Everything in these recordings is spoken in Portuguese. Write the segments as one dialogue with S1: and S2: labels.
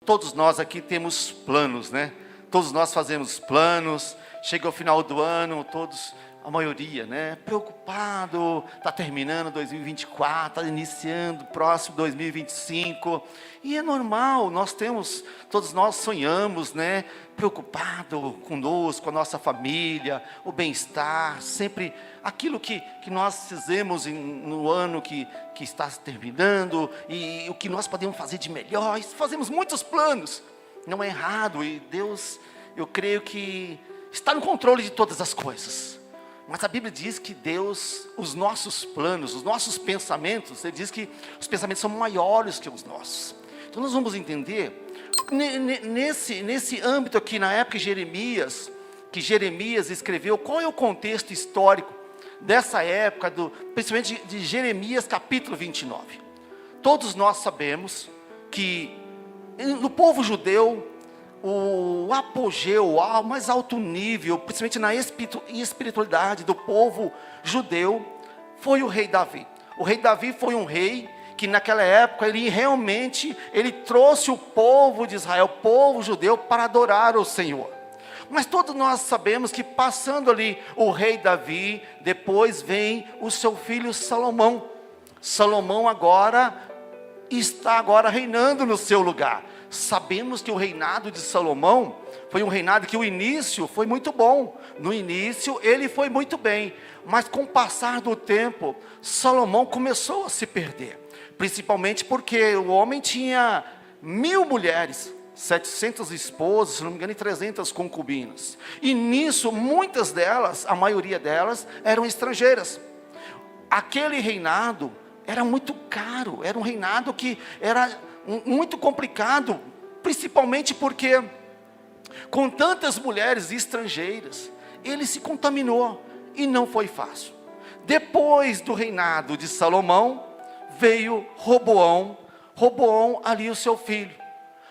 S1: Todos nós aqui temos planos, né? Todos nós fazemos planos. Chega o final do ano, todos, a maioria, né? Preocupado, está terminando 2024, está iniciando o próximo 2025. E é normal, todos nós sonhamos, né? Preocupado conosco, com a nossa família, o bem-estar, sempre aquilo que nós fizemos no ano que está terminando, e o que nós podemos fazer de melhor. Fazemos muitos planos, não é errado, e Deus, eu creio que está no controle de todas as coisas. Mas a Bíblia diz que Deus, os nossos planos, os nossos pensamentos, Ele diz que os pensamentos são maiores que os nossos. Então nós vamos entender, nesse âmbito aqui, na época que Jeremias escreveu, qual é o contexto histórico dessa época, principalmente de Jeremias capítulo 29. Todos nós sabemos que no povo judeu, o apogeu, o mais alto nível, principalmente na espiritualidade do povo judeu, foi o rei Davi. O rei Davi foi um rei que naquela época ele trouxe o povo de Israel, o povo judeu, para adorar o Senhor. Mas todos nós sabemos que passando ali o rei Davi, depois vem o seu filho Salomão. Salomão está reinando no seu lugar. Sabemos que o reinado de Salomão foi um reinado que o início foi muito bom. No início ele foi muito bem, mas com o passar do tempo, Salomão começou a se perder. Principalmente porque o homem tinha 1000 mulheres, 700 esposas, se não me engano, e 300 concubinas. E nisso, muitas delas, a maioria delas, eram estrangeiras. Aquele reinado era muito caro, era um reinado que era muito complicado, principalmente porque, com tantas mulheres estrangeiras, ele se contaminou, e não foi fácil. Depois do reinado de Salomão, veio Roboão, ali o seu filho.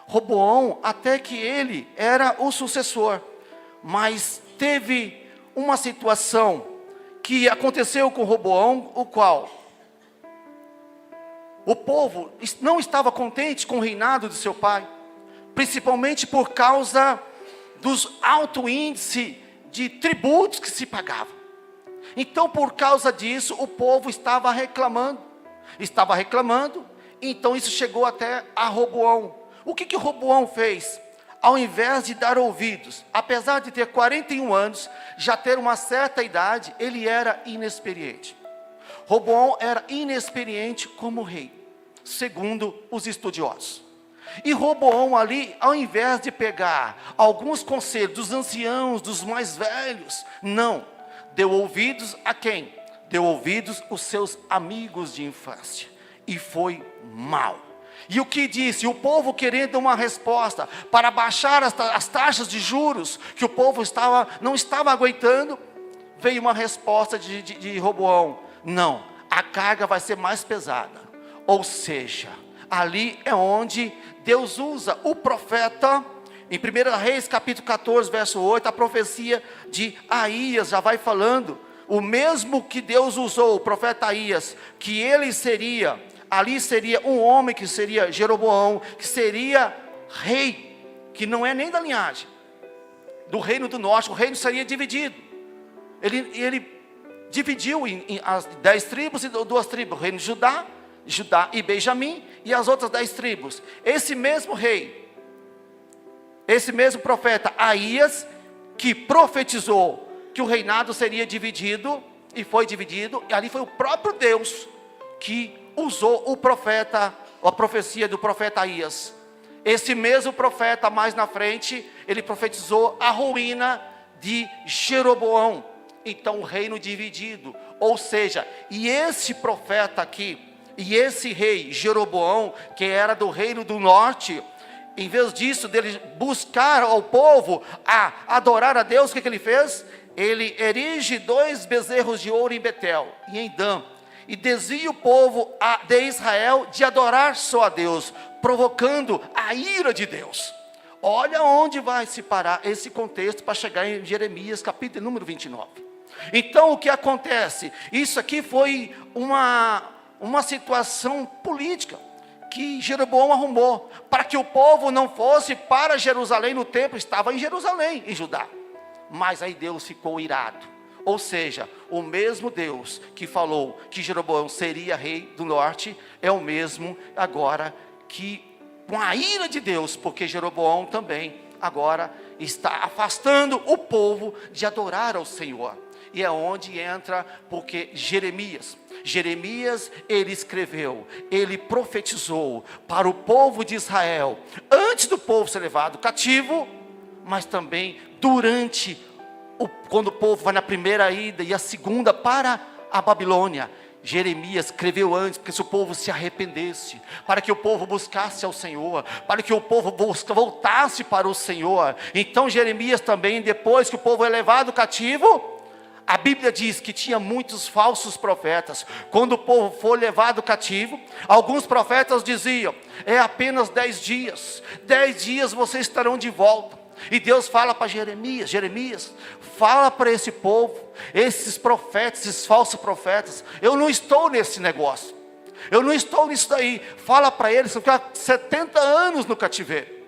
S1: Roboão, até que ele era o sucessor, mas teve uma situação que aconteceu com Roboão, o qual o povo não estava contente com o reinado de seu pai, principalmente por causa dos altos índices de tributos que se pagavam. Então, por causa disso, o povo estava reclamando, então isso chegou até a Roboão. O que Roboão fez? Ao invés de dar ouvidos, apesar de ter 41 anos, já ter uma certa idade, ele era inexperiente. Roboão era inexperiente como rei, segundo os estudiosos. E Roboão ali, ao invés de pegar alguns conselhos dos anciãos, dos mais velhos, não, deu ouvidos a quem? Deu ouvidos aos seus amigos de infância, e foi mal. E o que disse? O povo querendo uma resposta para baixar as taxas de juros, que o povo não estava aguentando, veio uma resposta de Roboão: não, a carga vai ser mais pesada. Ou seja, ali é onde Deus usa o profeta, em 1 Reis capítulo 14, verso 8, a profecia de Aías já vai falando, o mesmo que Deus usou, o profeta Aías, que ele seria, ali seria um homem que seria Jeroboão, que seria rei, que não é nem da linhagem do reino do norte, o reino seria dividido. Ele dividiu em as 10 tribos e 2 tribos, o reino de Judá e Benjamim, e as outras 10 tribos. Esse mesmo rei, esse mesmo profeta Aías, que profetizou que o reinado seria dividido, e foi dividido, e ali foi o próprio Deus que usou a profecia do profeta Aías. Esse mesmo profeta, mais na frente, ele profetizou a ruína de Jeroboão. Então o reino dividido, ou seja, e esse profeta aqui, e esse rei Jeroboão, que era do reino do norte, em vez disso, dele buscar ao povo a adorar a Deus, o que ele fez? Ele erige 2 bezerros de ouro em Betel e em Dan, e desvia o povo de Israel de adorar só a Deus, provocando a ira de Deus. Olha onde vai se parar esse contexto para chegar em Jeremias capítulo número 29. Então o que acontece? Isso aqui foi uma situação política, que Jeroboão arrumou para que o povo não fosse para Jerusalém no templo, estava em Jerusalém, em Judá. Mas aí Deus ficou irado. Ou seja, o mesmo Deus que falou que Jeroboão seria rei do norte, é o mesmo agora que, com a ira de Deus, porque Jeroboão também agora está afastando o povo de adorar ao Senhor. E é onde entra, porque Jeremias, ele escreveu, ele profetizou para o povo de Israel, antes do povo ser levado cativo, mas também durante, quando o povo vai na primeira ida e a segunda para a Babilônia. Jeremias escreveu antes, porque se o povo se arrependesse, para que o povo buscasse ao Senhor, para que o povo voltasse para o Senhor. Então Jeremias também, depois que o povo é levado cativo, a Bíblia diz que tinha muitos falsos profetas. Quando o povo foi levado cativo, alguns profetas diziam, é apenas 10 dias, 10 dias vocês estarão de volta. E Deus fala para Jeremias, Jeremias, fala para esse povo, esses profetas, esses falsos profetas, eu não estou nesse negócio, eu não estou nisso daí. Fala para eles, vão ficar 70 anos no cativeiro,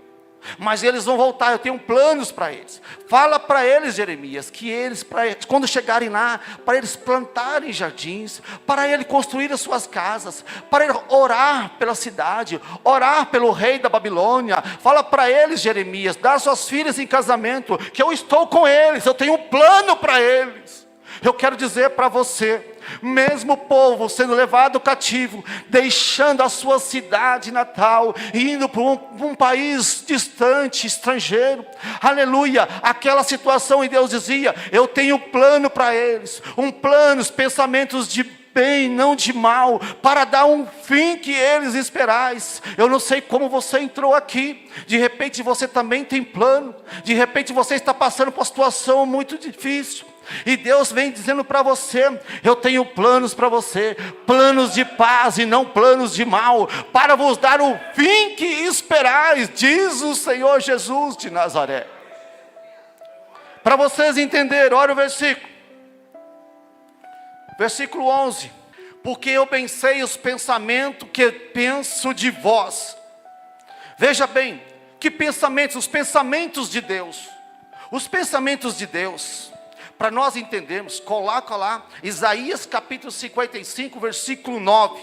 S1: mas eles vão voltar, eu tenho planos para eles. Fala para eles, Jeremias, que eles, quando chegarem lá, para eles plantarem jardins, para eles construir as suas casas, para eles orar pela cidade, orar pelo rei da Babilônia. Fala para eles, Jeremias, dar suas filhas em casamento, que eu estou com eles, eu tenho um plano para eles. Eu quero dizer para você, mesmo o povo sendo levado cativo, deixando a sua cidade natal, indo para um país distante, estrangeiro, aleluia, aquela situação, e Deus dizia, eu tenho um plano para eles, os pensamentos de bem, não de mal, para dar um fim que eles esperais. Eu não sei como você entrou aqui, de repente você também tem plano, de repente você está passando por uma situação muito difícil, e Deus vem dizendo para você, eu tenho planos para você, planos de paz e não planos de mal, para vos dar o fim que esperais, diz o Senhor Jesus de Nazaré. Para vocês entenderem, olha o versículo 11, porque eu pensei os pensamentos que penso de vós. Veja bem, que pensamentos? Os pensamentos de Deus, os pensamentos de Deus. Para nós entendermos, coloca lá, Isaías capítulo 55, versículo 9.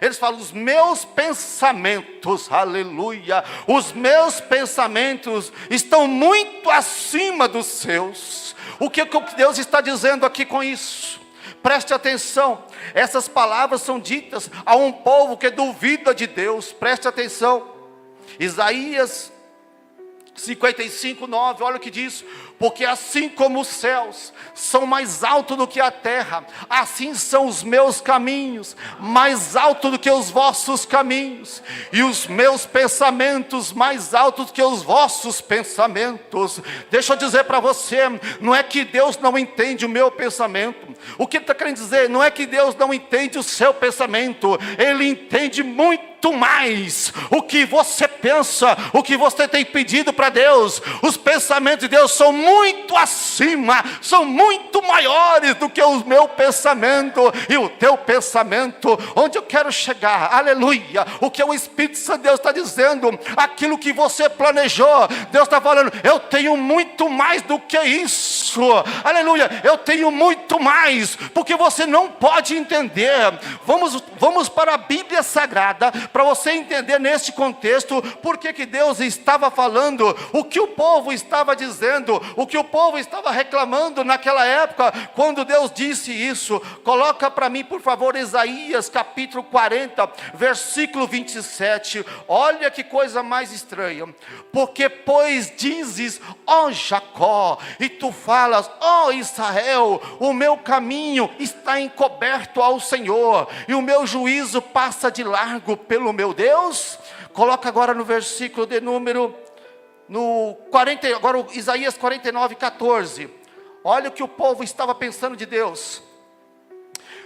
S1: Eles falam, os meus pensamentos, aleluia, os meus pensamentos estão muito acima dos seus. O que Deus está dizendo aqui com isso? Preste atenção, essas palavras são ditas a um povo que duvida de Deus. Preste atenção, Isaías 55, 9, olha o que diz, porque assim como os céus são mais altos do que a terra, assim são os meus caminhos, mais altos do que os vossos caminhos, e os meus pensamentos mais altos do que os vossos pensamentos. Deixa eu dizer para você, não é que Deus não entende o meu pensamento, o que ele está querendo dizer, não é que Deus não entende o seu pensamento, Ele entende muito mais o que você pensa, o que você tem pedido para Deus. Os pensamentos de Deus são muito acima, são muito maiores do que o meu pensamento e o teu pensamento. Onde eu quero chegar, aleluia, o que o Espírito Santo de Deus está dizendo, aquilo que você planejou, Deus está falando, eu tenho muito mais do que isso, aleluia, eu tenho muito mais, porque você não pode entender. Vamos para a Bíblia Sagrada, para você entender neste contexto, porque que Deus estava falando, o que o povo estava dizendo, o que o povo estava reclamando naquela época, quando Deus disse isso. Coloca para mim por favor, Isaías capítulo 40, versículo 27, olha que coisa mais estranha, porque pois dizes, ó Jacó, e tu falas, ó Israel, o meu caminho está encoberto ao Senhor, e o meu juízo passa de largo pelo meu Deus. Coloca agora no versículo de número, no 40, agora Isaías 49, 14, olha o que o povo estava pensando de Deus.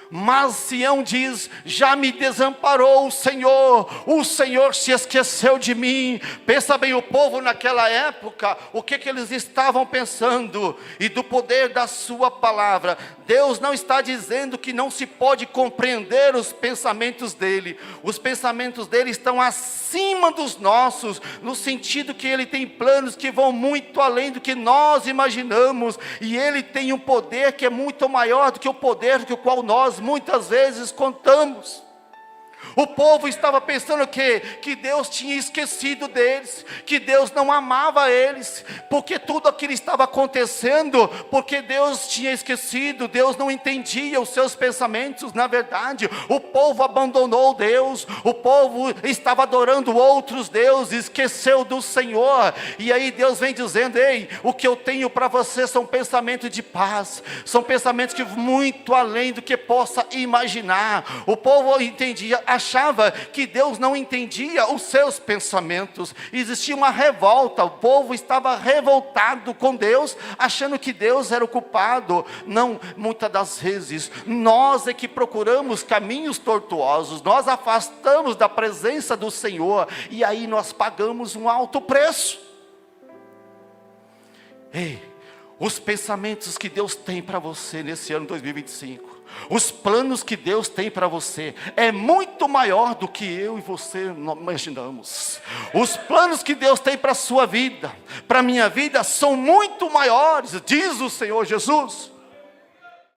S1: Mas Sião diz: já me desamparou o Senhor se esqueceu de mim. Pensa bem, o povo naquela época, o que eles estavam pensando, e do poder da sua palavra. Deus não está dizendo que não se pode compreender os pensamentos dele. Os pensamentos dele estão acima dos nossos, no sentido que ele tem planos que vão muito além do que nós imaginamos, e ele tem um poder que é muito maior do que o poder do qual nós muitas vezes contamos. O povo estava pensando que Deus tinha esquecido deles, que Deus não amava eles, porque tudo aquilo estava acontecendo, porque Deus tinha esquecido, Deus não entendia os seus pensamentos. Na verdade, o povo abandonou Deus, o povo estava adorando outros deuses, esqueceu do Senhor. E aí Deus vem dizendo: ei, o que eu tenho para você são pensamentos de paz, são pensamentos que muito além do que possa imaginar. O povo entendia, achava que Deus não entendia os seus pensamentos. Existia uma revolta, o povo estava revoltado com Deus, achando que Deus era o culpado. Não, muitas das vezes nós é que procuramos caminhos tortuosos, nós afastamos da presença do Senhor, e aí nós pagamos um alto preço. Ei, os pensamentos que Deus tem para você nesse ano 2025, os planos que Deus tem para você, é muito maior do que eu e você imaginamos. Os planos que Deus tem para a sua vida, para a minha vida, são muito maiores, diz o Senhor Jesus.